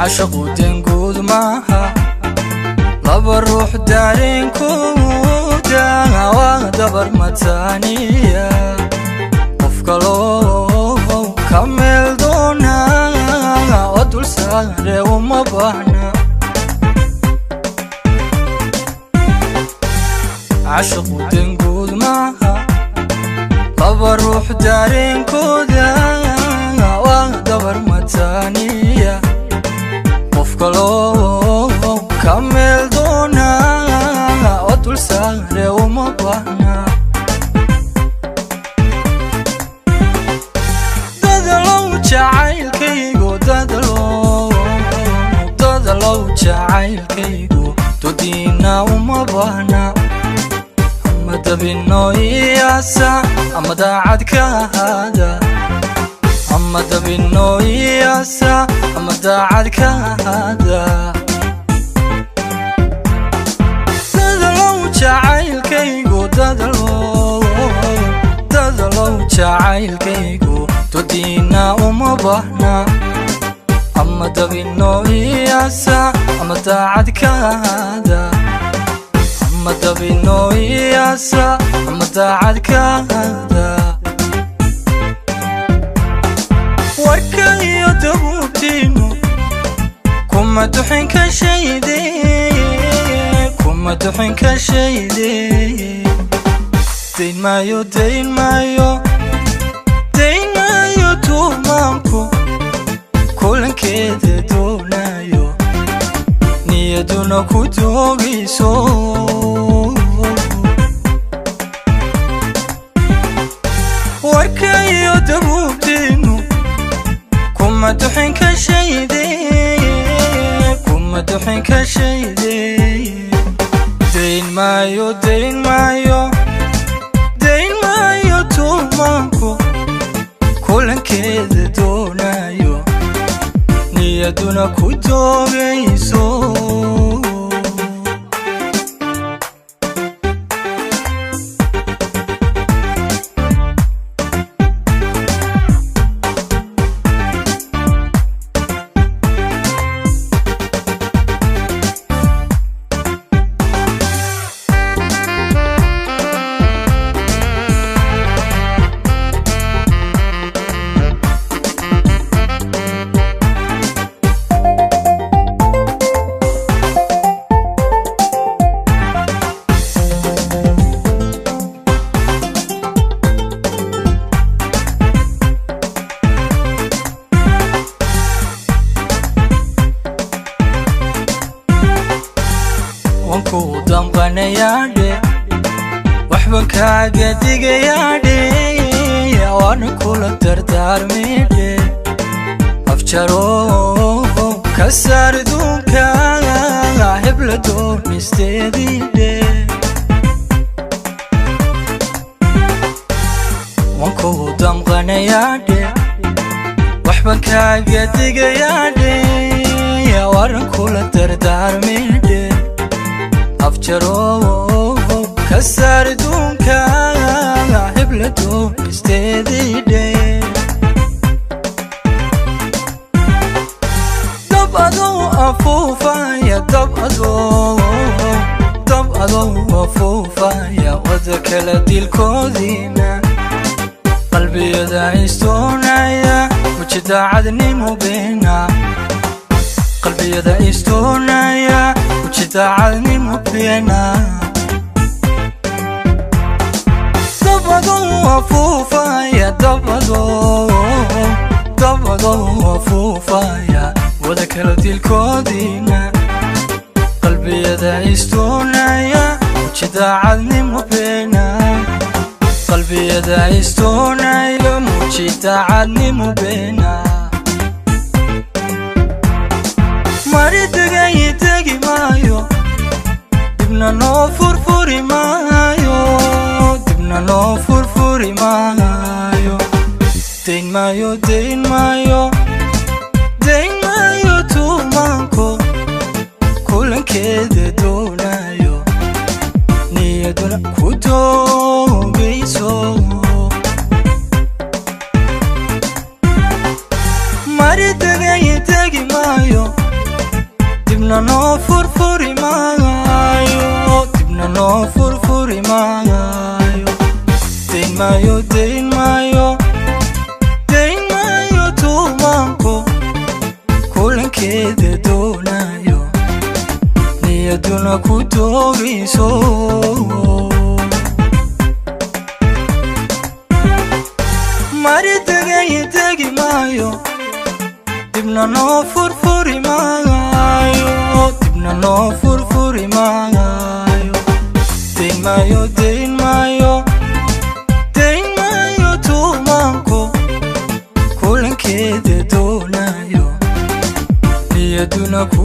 عشقو دنقود معها لبا الروح دارين كودا ودبر متانية وفكالو كمل دونا ودول ساري وما بحنا عشقو دنقود معها لبا الروح دارين كودا ودبر متانية وفكالو كمل دونا ودول ساري وما بحنا دادلو جعيلكيغو دادلو جعيلكيغو دودينا وما بحنا أما دبينو إياسا أما داعدك هذا أما دبينو إياسا أما داعدك هذا دادلو جعيلكيغو دادلو جعيلكيغو دودينا وما بحنا أما دبينو إياسا أما داعدك هذا أما دبينو إياسا أما داعدك هذا warkayo dabubtino kuma duxin ka shayde deyn maayo tuumaanku kulankeeda doonayo niyaduna ku doogayso warkayo dabubtino kuma duxin ka shayde deyn maayo tuumaanku kulankeeda doonayo niyaduna ku doogayso wanku damqanayaadhe waxba kaaga digayaadhe waana kula dardaarmidhe afjaro ka saar duunka hebla doonisteediidhe wanku damqanayaadhe waxba kaaga digayaadhe waana kula dardaarmidhe afjaro ka saar duunka hebla doonisteediidhe dab adoo afuufaya wada kala dilkoodiina qalbiyada istoonaya muji daacadnimo beena qalbiyada istoonaya muji daacadnimo beena dab adoo afuufaya wada kala dilkoodiina qalbiyada istoonaya muji daacadnimo beena qalbiyada istoonaya muji daacadnimo beena maridagay tagi maayo dibna noo furfuri maayo deyn maayo tuumaanku kulankeeda doonayo niyaduna ku doogayso maridagay tagi maayo dibna noo furfuri maayo dibna noo furfuri maayo dayn maayo dayn maayo dayn maayo tuumaanko kulankeeda doonayo niyaduna ku doogayso mari tagay tagi maayo dibna noo furfuri maayo dibna noo furfuri maayo dayn maayo dayn maayo dayn maayo tuumaanko kulankeeda doonayo niyaduna ku